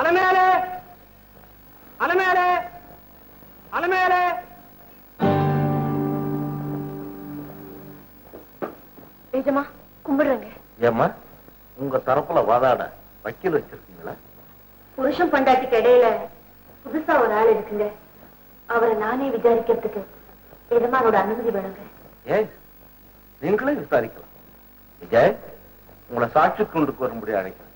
அலமேலே அலமேலே அலமேலே. நிஜமா கும்பிடுறேங்க. ஏம்மா உங்க தரப்புல வாதாட வக்கீல் வச்சிருக்கீங்களா? புருஷன் பண்டாட்டிக்கு இடையில புதுசா ஒரு ஆள் இருக்குங்க. அவரை நானே விசாரிக்கிறதுக்கு எஜமானோட அனுமதி வேணுங்க. ஏன் நீங்களே விசாரிக்கலாம். விஜய் உங்களை சாட்சி கொண்டு வரும்படி அழைக்கிறேன்.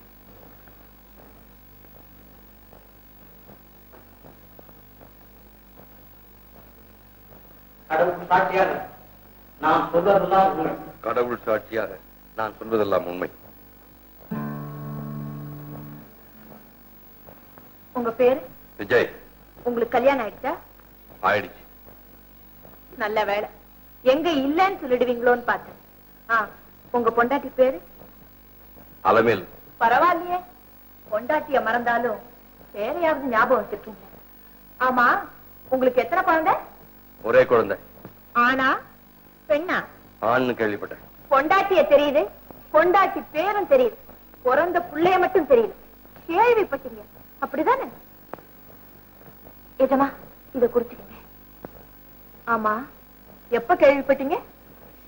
கடவுள் சாட்சியாக நான் சொல்வதெல்லாம் உண்மை. கடவுள் சாட்சியாக நான் சொல்வதெல்லாம் உண்மை. உங்க பேரு? விஜய். உங்களுக்கு கல்யாணம் ஆயிடுச்சா? ஆயிடுச்சு. நல்ல வேலை. எங்க இல்லன்னு சொல்லிடுவீங்களோன்னு பார்த்தேன். உங்க பொண்டாட்டி பேரு? அலமேல். பரவாயில்லையே, பொண்டாட்டிய மறந்தாலும் வேறையாவது ஞாபகம் வச்சிருக்கீங்க. ஆமா, உங்களுக்கு எத்தனை குழந்தை? ஒரே குழந்தை. ஆனா பெண்ணா? ஆண்னு கேள்விப்பட்டேன். பொண்டாட்டிய தெரியுது, பொண்டாட்டி பேரும் தெரியுது, பிறந்த பிள்ளைய மட்டும் தெரியுது. கேள்விப்பட்டீங்க அப்படிதானே? எஜமா இத குறிச்சுக்கங்க. ஆமா, எப்ப கேள்விப்பட்டீங்க?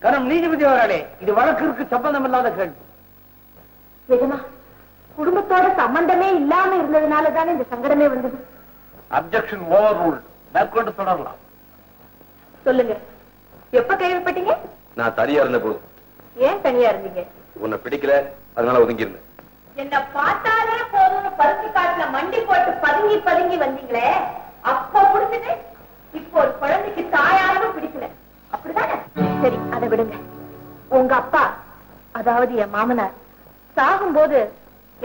கரம் நீதிபதி அவர்களே, இது வழக்கிற்கு சம்பந்தம் இல்லாத கேள்வி. எஜமா குடும்பத்தோட சம்பந்தமே இல்லாம இருந்ததுனாலதானே இந்த சங்கடமே வந்தது. Objection over rule. மேற்கொண்டு தொடரலாம். சொல்லுங்க, எப்ப கேள்விப்பட்டீங்க? நான் தனியா இருந்த போது. ஏன் தனியா இருந்தீங்க? உன்னை பிடிக்கல, அதனால ஒதுங்கி இருந்தேன். என்ன பார்த்தாலே போதும்னு பருத்தி காட்டுல மண்டி போட்டு பதுங்கி பதுங்கி வந்தீங்களே, அப்ப பிடிச்சது. இப்போ ஒரு குழந்தைக்கு தாயாரும் பிடிக்கல, அப்படிதானே? சரி, அதை விடுங்க. உங்க அப்பா, அதாவது என் மாமனார், சாகும் போது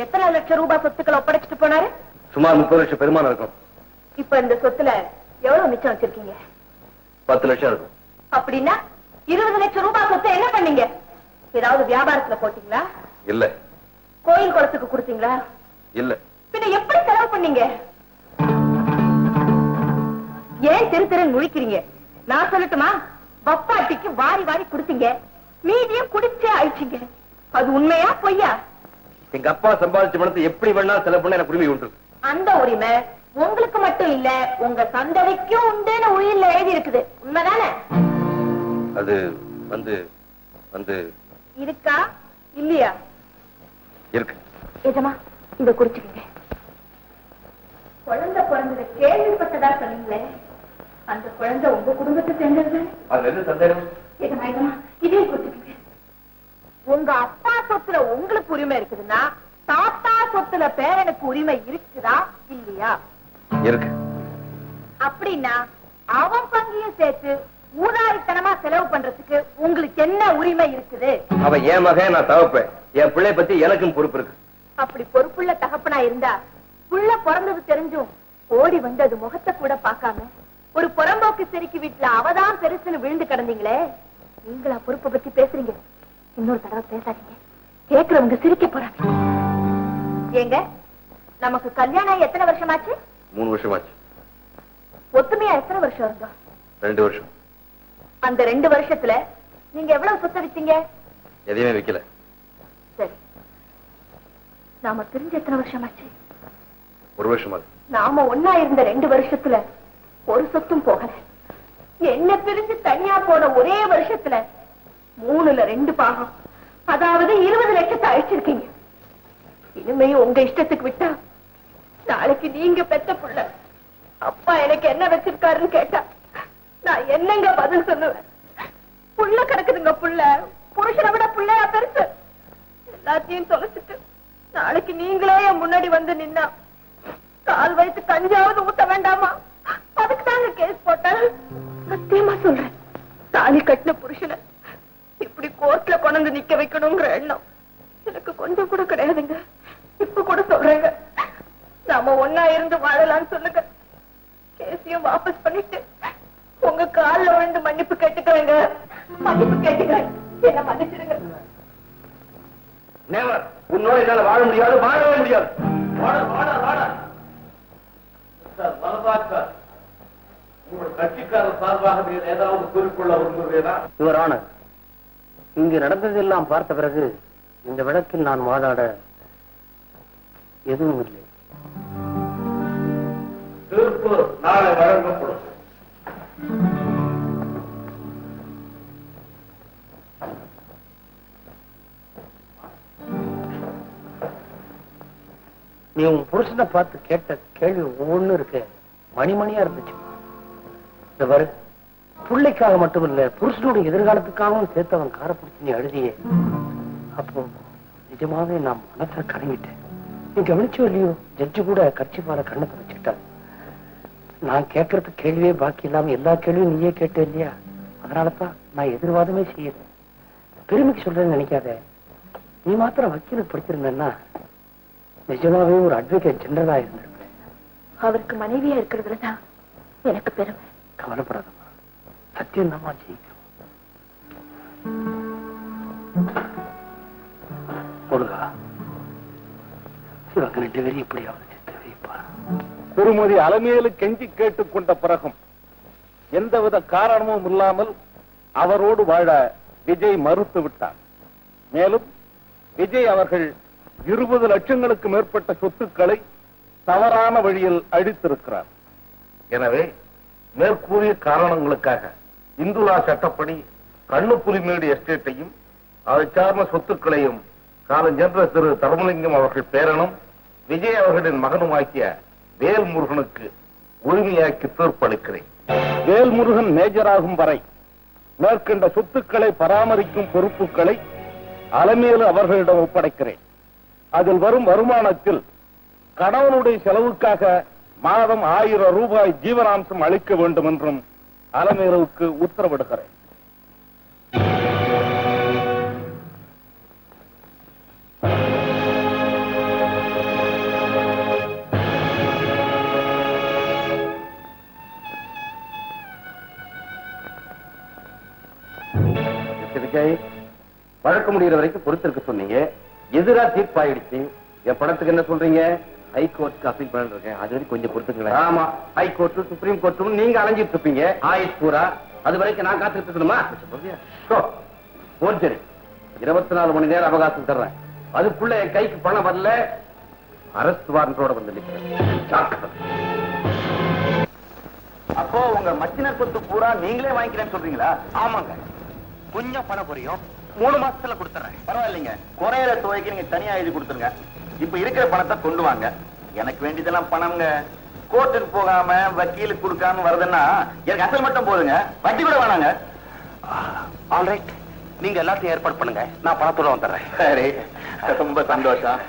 எத்தனை லட்சம் ரூபாய் சொத்துக்களை ஒப்படைச்சிட்டு போனாரு? சுமார் 30 லட்சம் பெருமானம் இருக்கும். இப்ப இந்த சொத்துல எவ்வளவு மிச்சம் வச்சிருக்கீங்க? 10 லட்சம் இருக்கும். அப்படின்னா 20 லட்சம் ரூபாய் சொத்தை என்ன பண்ணீங்க? ஏதாவது வியாபாரத்துல போட்டீங்களா? இல்ல. கோயில் குளத்துக்கு கொடுத்தீங்களா? இல்ல. பின்ன எப்படி செலவு பண்ணீங்க? ஏன் திரு திருன்னு முழிக்கிறீங்க? நான் சொல்லட்டுமா? வப்பாட்டிக்கு வாரி வாரி கொடுத்தீங்க, மீதியும் குடிச்சே அழிச்சீங்க. அது உண்மையா பொய்யா? எங்க அப்பா சம்பாதிச்ச பணத்தை எப்படி வேணாலும் செலவு பண்ண எனக்கு உரிமை உண்டு. அந்த உரிமை உங்களுக்கு மட்டும் இல்ல, உங்க சந்ததிக்கும் உண்டுன்னு உயிரில எழுதி இருக்குது. உண்மைதானே? அது வந்து வந்து இருக்கா இல்லையா? இருக்கு. எஜமா இத குறிச்சுக்கங்க. குழந்தை பிறந்ததை கேள்விப்பட்டதா சொன்னீங்களே, அந்த குழந்தை உங்க குடும்பத்தை சேர்ந்தது. அது எது சந்தேகம்? எஜமா இதே குறிச்சுக்கங்க. உங்க அப்பா சொத்துல உங்களுக்கு உரிமை இருக்குதுன்னா, தாத்தா சொத்துல பேரனுக்கு உரிமை இருக்குதா இல்லையா? இருக்கு. அப்படின்னா அவன் பங்கையும் சேர்த்து ஊதாரித்தனமா செலவு பண்றதுக்கு உங்களுக்கு என்ன உரிமை இருக்குது? அவ என் மகன், நான் தவப்பேன். என் பிள்ளை பத்தி எனக்கும் பொறுப்பு இருக்கு. அப்படி பொறுப்புள்ள தகப்பனா இருந்தா, புள்ள பிறந்தது தெரிஞ்சும் ஓடி வந்து அது முகத்தை கூட பார்க்காம ஒரு புறம்போக்கு செருக்கி வீட்டுல அவதான் பெருசுன்னு விழுந்து கிடந்தீங்களே, நீங்களா பொறுப்பை பத்தி பேசுறீங்க? இன்னொரு தடவை பேசாதீங்க, கேக்குறவங்க சிரிக்க போறாங்க. ஏங்க, நமக்கு கல்யாணம் எத்தனை வருஷமாச்சு? 3 வருஷமாச்சு. ஒத்துமையா எத்தனை வருஷம் இருந்தோம்? 2 வருஷம். அந்த 2 வருஷத்துல நீங்க எவ்வளவு சொத்து வித்தீங்க? எதையுமே வைக்கல. சரி, நாம பிரிஞ்சு எத்தனை வருஷமாச்சு? 1 வருஷமாச்சு. நாம ஒன்னா இருந்த 2 வருஷத்துல ஒரு சொத்தும் போகல. என்ன பிரிஞ்சு தனியா போன ஒரே வருஷத்துல 3ல 2 பாகம், அதாவது 20 லட்சத்தை அழிச்சிருக்கீங்க. இனிமையும் உங்க இஷ்டத்துக்கு விட்டா, நாளைக்கு நீங்க பெத்த புள்ள அப்பா எனக்கு என்ன வச்சிருக்காருன்னு கேட்டா நான் என்னங்க பதில் சொல்லுவேன்? புள்ள கிடக்குதுங்க, புள்ள புருஷனை விட புள்ளையா பெருசு. எல்லாத்தையும் தொலைச்சிட்டு நாளைக்கு நீங்களே என் முன்னாடி வந்து நின்னா கால் வயசு கஞ்சாவது ஊத்த வேண்டாமா? அதுக்கு தாங்க கேஸ் போட்டேன். சத்தியமா சொல்றேன், தாலி கட்டின புருஷனை இப்படி கோர்ட்ல கொண்டு நிக்க வைக்கணுங்கிற எண்ணம் எனக்கு கொஞ்சம் கூட கிடையாதுங்க. இப்ப கூட சொல்றேங்க, நாம ஒன்னா இருந்து வாழலாம்னு சொல்லுங்க. கேஸையும் வாபஸ் பண்ணிட்டு உங்க கால்ல விழுந்து மன்னிப்பு கேட்டுக்கிறேங்க. மன்னிப்பு கேட்டுக்கிறேன், என்ன மன்னிச்சிடுங்க. நேவர், உன்னோட என்னால வாழ முடியாது, வாழவே முடியாது. உங்கள் கட்சிக்காரர் சார்பாக ஏதாவது குறிக்கொள்ள விரும்புகிறதா? யுவர் ஆனர், இங்கு நடந்ததெல்லாம் பார்த்த பிறகு இந்த வழக்கில் நான் வாதாட எதுவும் இல்லை. தீர்ப்பு நாளை வழங்கப்படும். நீ உன் புருஷனை பார்த்து கேட்ட கேள்வி ஒவ்வொன்னு இருக்கு, மணிமணியா இருந்துச்சு. இந்த பாரு, பிள்ளைக்காக மட்டுமில்ல புருஷனுடைய எதிர்காலத்துக்காகவும் சேர்த்து அவன் காரை பிடிச்சி நீ அழுதியே. அப்போ நிஜமாவே நான் மனசுல கலங்கிட்டேன். நீ கவனிச்சோ இல்லையோ, ஜட்ஜு கூட கட்சிப்பால கண்ணை துடைச்சுக்கிட்டாரு. நான் கேட்கறதுக்கு கேள்வியே பாக்கி இல்லாம எல்லா கேள்வியும் நீயே கேட்ட இல்லையா, அதனாலதான் நான் எதிர்வாதமே செய்யல. பெருமைக்கு சொல்றேன்னு நினைக்காத. நீ மாத்திரம் வக்கீல படிச்சிருந்தேன்னா நிஜமாவே ஒரு அட்வொகேட் ஜெனரலா இருந்திருப்பேன். அவருக்கு மனைவியா இருக்கிறதுலதான் எனக்கு பெருமை. கவலைப்படாதம்மா, சத்தியம் தான் ஜெயிக்கும். முருகா, இவங்க 2 பேரும் எப்படியாவது செத்து வைப்பா. திருமதி அலமேலு கெஞ்சி கேட்டுக் கொண்ட பிறகும் எந்தவித காரணமும் இல்லாமல் அவரோடு வாழ விஜய் மறுத்து விட்டார். மேலும் விஜய் அவர்கள் 20 லட்சங்களுக்கு மேற்பட்ட சொத்துக்களை தவறான வழியில் அழித்திருக்கிறார். எனவே மேற்கூறிய காரணங்களுக்காக இந்துலா சட்டப்படி கண்ணுப்புலிமேடு எஸ்டேட்டையும் அதை சார்ந்த சொத்துக்களையும் காலஞ்சென்ற திரு தர்மலிங்கம் அவர்கள் பேரனும் விஜய் அவர்களின் மகனுமாக்கிய வேல்முருகனுக்கு உரிமையாக்கி தீர்ப்பளிக்கிறேன். வேல்முருகன் மேஜராகும் வரை மேற்கண்ட சொத்துக்களை பராமரிக்கும் பொறுப்புகளை அலமேலு அவர்களிடம் ஒப்படைக்கிறேன். அதில் வரும் வருமானத்தில் கணவனுடைய செலவுக்காக மாதம் 1000 ரூபாய் ஜீவனாம்சம் அளிக்க வேண்டும் என்றும் அலமேலுவுக்கு உத்தரவிடுகிறேன். விஜய், வழக்கு முடிகிற வரைக்கும் பொறுத்திருக்க சொன்னீங்க. எதிரா தீர்ப்பாயிடுச்சு. என் பணத்துக்கு என்ன சொல்றீங்க? ஹைகோர்ட்டுக்கு அப்பீல் பண்ணிருக்கேன். அது வரைக்கும் கொஞ்சம் பொறுத்துங்களேன். ஆமா, ஹைகோர்ட் சுப்ரீம் கோர்ட்டும் நீங்க அலைஞ்சிட்டு இருப்பீங்க ஆயுஷ் பூரா. அது வரைக்கும் நான் காத்துட்டு இருக்கணுமா? சரி, 24 மணி நேரம் அவகாசம் தர்றேன். அதுக்குள்ள என் கைக்கு பணம் வரல, அரஸ்ட் வாரண்டோட வந்து நிற்கிறேன். அப்போ உங்க மச்சினர் சொத்து பூரா நீங்களே வாங்கிக்கிறேன்னு சொல்றீங்களா? ஆமாங்க, கொஞ்சம் பணம் குறையும், 3 மாசத்துல கொடுத்துறேன். பரவாயில்லைங்க, குறையிற துவைக்கு நீங்க தனியா எழுதி கொடுத்துருங்க. இப்ப இருக்கிற பணத்தை கொண்டு வாங்க. எனக்கு வேண்டியதெல்லாம் பணம்ங்க. கோர்ட்டுக்கு போகாம வக்கீலுக்கு கொடுக்காம வருதுன்னா எனக்கு அசல் மட்டும் போதுங்க, வட்டி கூட வேணாங்க. ஆல்ரைட், நீங்க எல்லாத்தையும் ஏற்பாடு பண்ணுங்க, நான் பணத்தோட வந்துடுறேன். சரி, ரொம்ப சந்தோஷம்.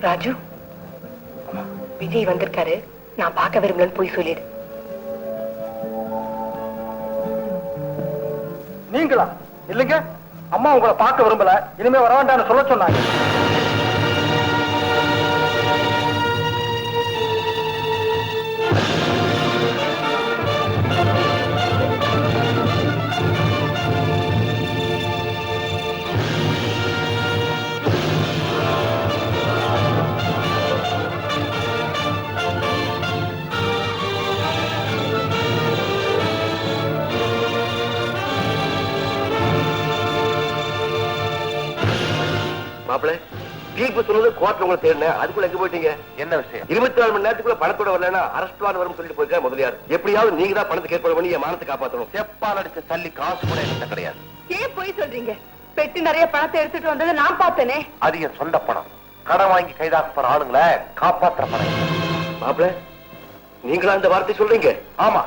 ராஜு, விஜய் வந்திருக்காரு, நான் பார்க்க விரும்பலன்னு போய் சொல்லிடு. நீங்களா? இல்லைங்க, அம்மா உங்களை பார்க்க விரும்பல, இனிமே வர வேண்டாம்னு சொல்ல சொன்னாங்க. மாப்பிள்ள, தீர்ப்பு சொன்னது கோர்ட்ல உங்களை தேடினேன், அதுக்குள்ள எங்க போயிட்டீங்க? என்ன விஷயம்? 24 மணி நேரத்துக்குள்ள பணத்தோட வரலன்னா அரஸ்ட் வாரண்ட் வரும் சொல்லிட்டு போயிருக்க முதலியார். எப்படியாவது நீங்க தான் பணத்துக்கு ஏற்பாடு பண்ணி என் மானத்தை காப்பாற்றணும். செப்பால் அடிச்ச தள்ளி காசு கூட என்கிட்ட கிடையாது. ஏன் போய் சொல்றீங்க? பெட்டி நிறைய பணத்தை எடுத்துட்டு வந்ததை நான் பார்த்தேனே. அது என் சொந்த பணம். கடன் வாங்கி கைதாக்க போற ஆளுங்களை காப்பாற்ற பணம். மாப்பிள்ள, நீங்களா இந்த வார்த்தை சொல்றீங்க? ஆமா,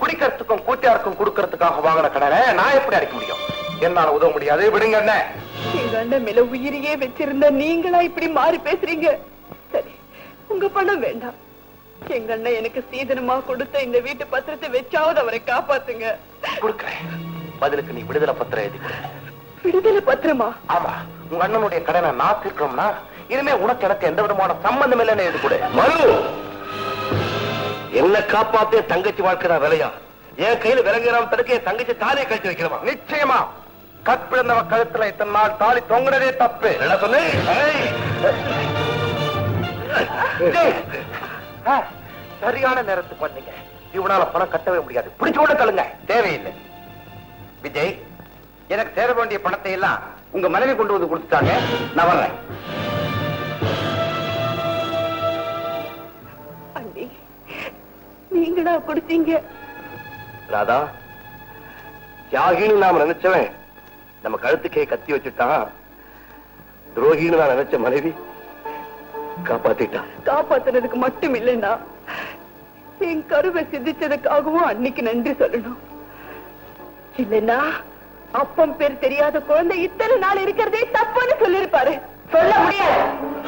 குடிக்கிறதுக்கும் கூட்டியாருக்கும் கொடுக்கறதுக்காக வாங்கின கடனை நான் எப்படி அடைக்க முடியும்? என்னால உதவ முடியாது, விடுங்க. என்ன எங்க அண்ணன் மேல உயிரியே வச்சிருந்த நீங்களா இப்படி மாறி பேசுறீங்க? சரி, உங்க பணம் வேண்டாம். எங்க அண்ணன் எனக்கு சீதனமா கொடுத்த இந்த வீட்டு பத்திரத்தை வச்சாவது அவரை காப்பாத்துங்க. கொடுக்கிறேன். பதிலுக்கு நீ விடுதலை பத்திரம் எழுதி கொடு. விடுதலை பத்திரமா? ஆமா, உங்க அண்ணனுடைய கடனை நான் தீர்க்கணும்னா இனிமே உனக்கு எனக்கு எந்த விதமான சம்பந்தம் இல்லைன்னு எழுதி கொடு. மறு, என்ன காப்பாத்தே தங்கச்சி வாழ்க்கை தான் விலையா? என் கையில விலங்குறாம தடுக்க என் தங்கச்சி தாலியை கழிச்சு வைக்கிறமா? நிச்சயமா. கற்பிழந்தவ கழுத்துல இத்தனை நாள் தாலி தொங்குனதே தப்பு. என்ன சொன்ன? சரியான நேரத்துக்கு பண்ணீங்க. இவனால பணம் கட்டவே முடியாது. பிடிச்சு கூட தள்ளுங்க. தேவையில்லை. விஜய், எனக்கு சேர வேண்டிய பணத்தை எல்லாம் உங்க மனைவி கொண்டு வந்து கொடுத்துட்டாங்க. நான் வர்றேன். அண்ணி, நீங்களா கொடுத்தீங்க? ராதா, தியாகின்னு நாம நினைச்சவன் நம்ம கழுத்துக்கே கத்தி வச்சுட்டான். துரோகின்னு நான் நினைச்ச மனைவி காப்பாத்திட்டான். காப்பாத்துறதுக்கு மட்டும் இல்லைன்னா என் கருவை சிந்திச்சதுக்காகவும் அன்னைக்கு நன்றி சொல்லணும். இல்லைன்னா அப்பம் பேர் தெரியாத குழந்தை இத்தனை நாள் இருக்கிறதே தப்புன்னு சொல்லிருப்பாரு. சொல்ல முடியாது.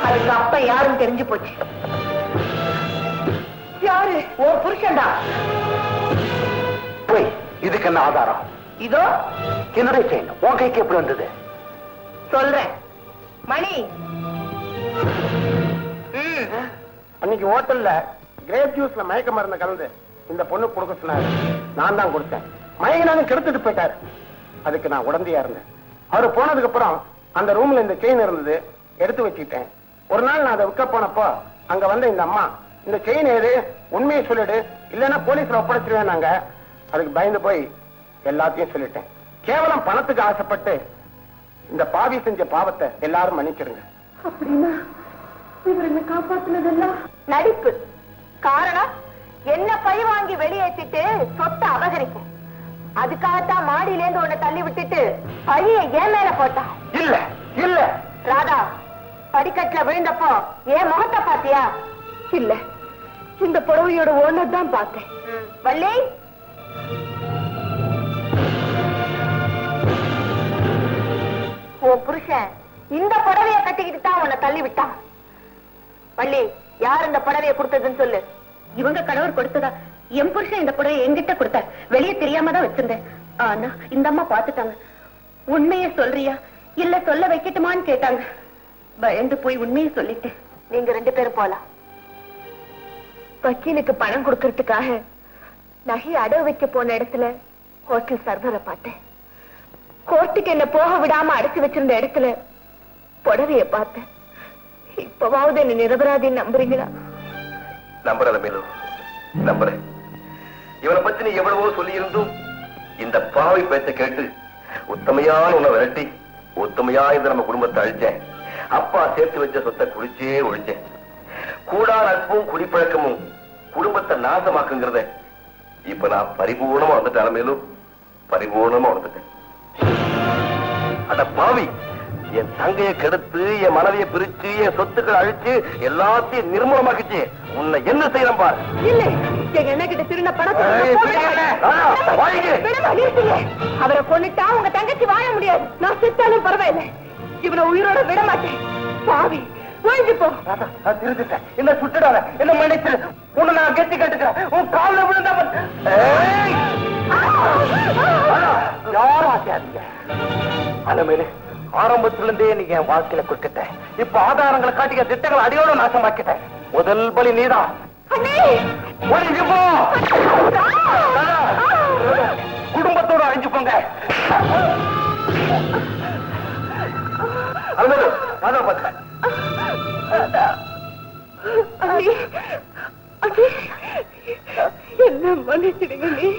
அதுக்கு அப்ப யாரும் தெரிஞ்சு போச்சு. யாரு? ஓ புருஷன்டா. போய் இதுக்கு என்ன ஆதாரம்? இதோ என்னுடைய செயின் உன் கைக்கு எப்படி வந்தது? சொல்றேன். மணி, அன்னைக்கு ஹோட்டல்ல கிரேப் ஜூஸ்ல மயக்க மருந்து கலந்து இந்த பொண்ணு கொடுக்க சொன்னாரு. நான் தான் கொடுத்தேன். மயங்கினாலும் கெடுத்துட்டு போயிட்டாரு. அதுக்கு நான் உடந்தையா இருந்தேன். அவரு போனதுக்கு அப்புறம் அந்த ரூம்ல இந்த செயின் இருந்தது, எடுத்து வச்சுக்கிட்டேன். ஒரு நாள் நான் அதை விற்க போனப்போ அங்க வந்த இந்த அம்மா, இந்த செயின் ஏது, உண்மையை சொல்லிடு, இல்லைன்னா போலீஸ்ல ஒப்படைச்சிருவேன். நாங்க அதுக்கு பயந்து போய் எல்லாத்தையும் சொல்லிட்டேன். கேவலம் பணத்துக்கு ஆசைப்பட்டு இந்த பாவி செஞ்ச பாவத்தை எல்லாரும் மன்னிச்சிருங்க. அப்படின்னா இவர் என்ன காப்பாத்துனதெல்லாம் நடிப்பு. காரணம் என்ன பழி வாங்கி வெளியேற்றிட்டு சொத்தை அபகரிக்க. அதுக்காகத்தான் மாடியில இருந்து உன்னை தள்ளி விட்டுட்டு பழிய ஏன் மேல போட்டா? இல்ல இல்ல ராதா, படிக்கட்டுல விழுந்தப்போ ஏன் முகத்தை பாத்தியா? இல்ல, இந்த புடவையோட ஓனர் தான் பார்த்தேன். வள்ளி, உன் புருஷன் இந்த புடவைய கட்டிக்கிட்டு தான் உன்னை தள்ளி விட்டான். வள்ளி, யார் இந்த புடவைய கொடுத்ததுன்னு சொல்லு. இவங்க கணவர் கொடுத்ததா? என் புருஷன் இந்த புடவை என்கிட்ட கொடுத்தார். வெளியே தெரியாம தான் வச்சிருந்தேன். ஆனா இந்த அம்மா பாத்துட்டாங்க. உண்மைய சொல்றியா இல்ல சொல்ல வைக்கட்டுமான்னு கேட்டாங்க. பயந்து போய் உண்மையை சொல்லிட்டேன். நீங்க 2 பேரும் போலாம். வக்கீலுக்கு பணம் கொடுக்கறதுக்காக நகை அடவு வைக்க போன இடத்துல ஹோட்டல் சர்வரை பார்த்தேன். கோர்ட்டுக்கு என்ன போக விடாம அடைச்சு வச்சிருந்த இடத்துல புடவைய பார்த்தேன். இப்பவாவது என்ன நிரபராதின்னு நம்புறீங்களா? நம்புறத மேலு நம்புறேன். இவனை பத்தி நீ எவ்வளவோ சொல்லி இருந்தும் இந்த பாவை பேச்ச கேட்டு உத்தமையான உன்னை விரட்டி உத்தமையா இந்த நம்ம குடும்பத்தை அழிச்சேன். அப்பா சேர்த்து வச்ச சொத்தை குடிச்சே ஒழிச்சேன். கூடா நட்பும் குடிப்பழக்கமும் குடும்பத்தை நாசமாக்குங்கிறத இப்ப நான் பரிபூர்ணமா வந்துட்டேன். மேலும் பரிபூர்ணமா வந்துட்டேன். அட பாவி, என் தங்கையை கெடுத்து என் மனைவியை பிரிச்சு என் சொத்துக்களை அழிச்சு எல்லாத்தையும் நிர்மூலமாக்கிச்சு. உன்னை என்ன செய்யலாம் பாரு. இல்ல, எங்க என்ன கிட்ட திருந்த பணத்தை அவரை கொண்டுட்டா உங்க தங்கச்சி வாழ முடியாது. நான் செத்தாலும் பரவாயில்லை, இவனை உயிரோட விட மாட்டேன். பாவி, ஒழிஞ்சு போ. திருந்துட்டேன். என்ன சுட்டுடாத, என்ன மன்னிச்சு. உன்னை நான் கெட்டி கட்டுக்கிறேன். உன் காலில் விழுந்தா யாரும் ஆசையாதீங்க. அலமேலு, ஆரம்பத்திலிருந்தே நீங்க என் வாழ்க்கையில குறுக்கிட்ட. இப்ப ஆதாரங்களை காட்டிக்க திட்டங்களை அடியோட நாசமாக்கிட்டேன். முதல் பலி நீதான். ஒழிஞ்சு போ. குடும்பத்தோட அழிஞ்சு போங்க. அலமேலு, அதான் பார்த்தேன். என்ன மன்னிச்சிடுங்க. நீ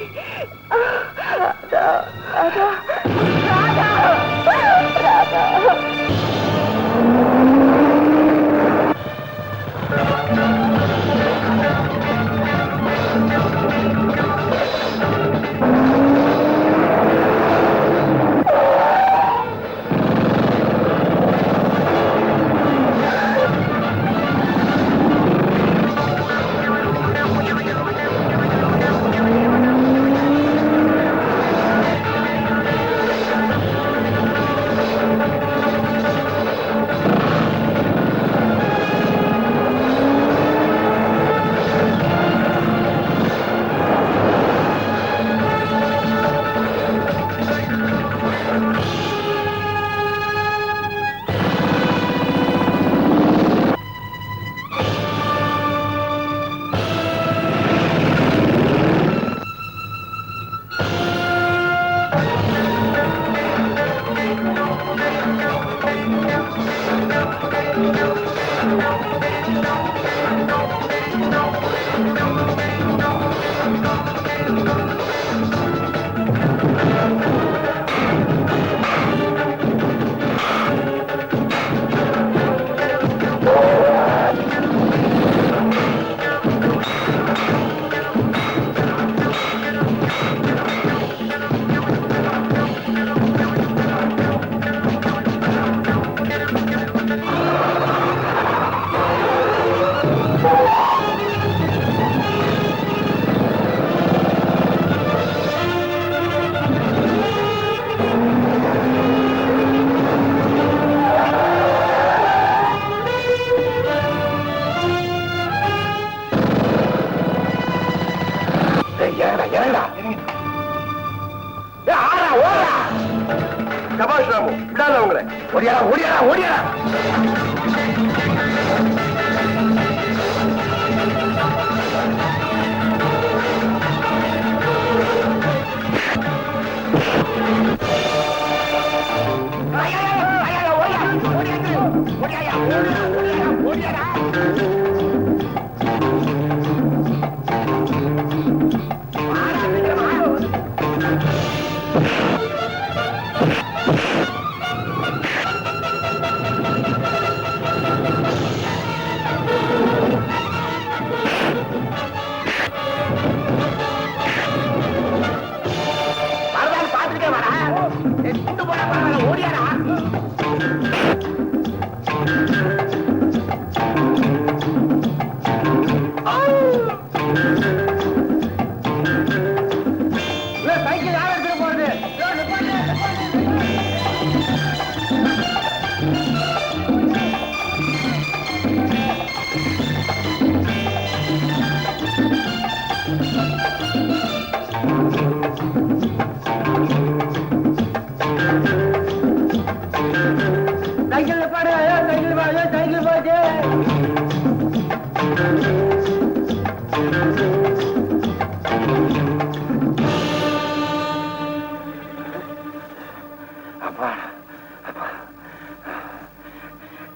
சபாஷ் ராமு, விடாத அவங்கள. ஓடியாரா ஓடியாரா ஓடியாரா.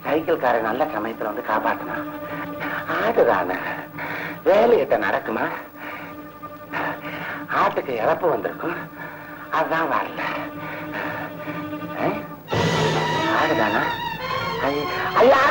சைக்கிள்காரன் நல்ல சமயத்துல வந்து காப்பாத்தினா. ஆடுதான வேலையிட்ட நடக்குமா? ஆட்டுக்கு இறப்பு வந்திருக்கும், அதுதான் வரல. ஆடுதானா? ஐயா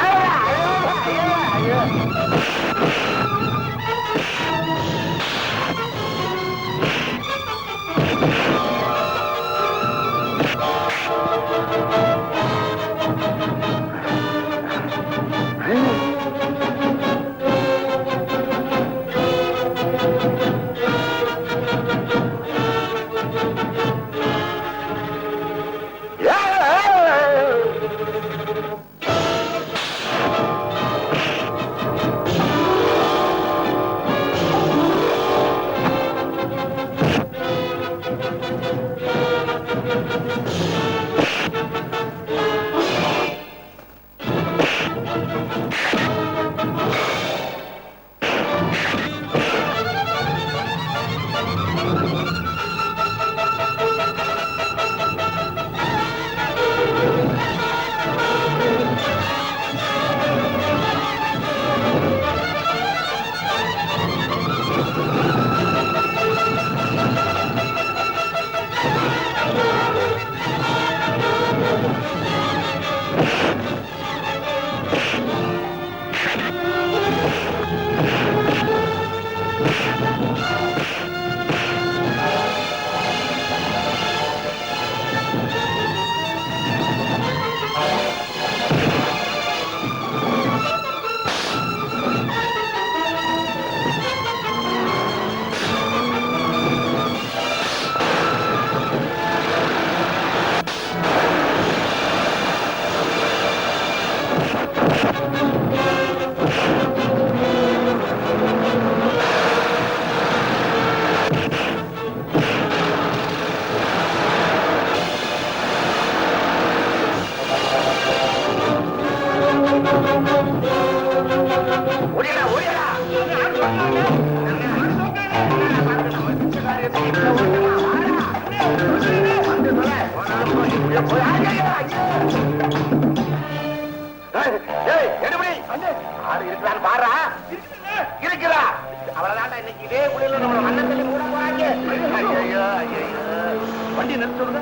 வண்டி நிறுத்த சொல்லுங்க.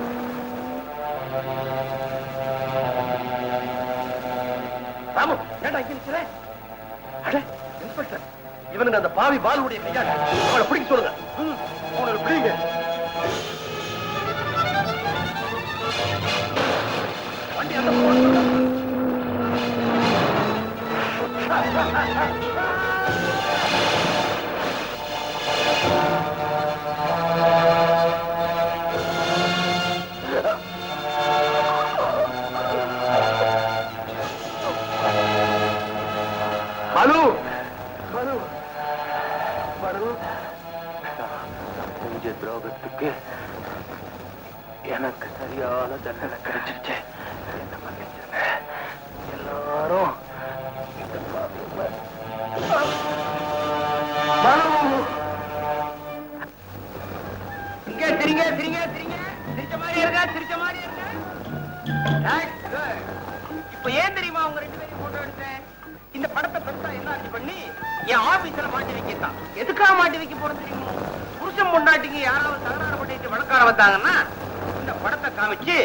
ராமு, ஏண்டா இங்க நிக்கிறேன்? இன்ஸ்பெக்டர், இவனுங்க அந்த பாவி பாலுடைய கையாள, அவளை பிடிக்க சொல்லுங்க. அவனை பிடிங்க. வண்டி அந்த பாலு, பாலு, பாலு, செஞ்ச துரோகத்துக்கு எனக்கு சரியான தண்டனை கிடைச்சிருச்சு. என்ன மன்னிச்சிருங்க. எல்லாரும் இங்க சிரிங்க சிரிங்க சிரிங்க. சிரிச்ச மாதிரி இருக்கா? சிரிச்ச மாதிரி இருக்கா? இப்ப ஏன் தெரியுமா உங்க ரெண்டு பேரும் போட்டோ எடுத்தேன்? இந்த படத்தை பெருசா என்லார்ஜ் பண்ணி என் ஆபீஸ்ல மாட்டி வைக்கத்தான். எதுக்காக மாட்டி வைக்க போறது தெரியுமா? புருஷன் பொண்டாட்டிக்கு யாராவது தகராறு பண்ணிட்டு வழக்காட வந்தாங்கன்னா இந்த படத்தை காமிச்சு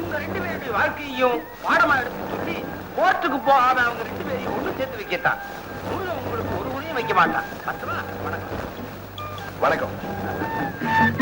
உங்க ரெண்டு பேருடைய வாழ்க்கையையும் பாடமா எடுத்து சொல்லி கோர்ட்டுக்கு போகாம அவங்க ரெண்டு பேரையும் ஒண்ணு சேர்த்து வைக்கத்தான். உங்களுக்கு ஒரு உரையும் வைக்க மாட்டான். வணக்கம். வணக்கம்.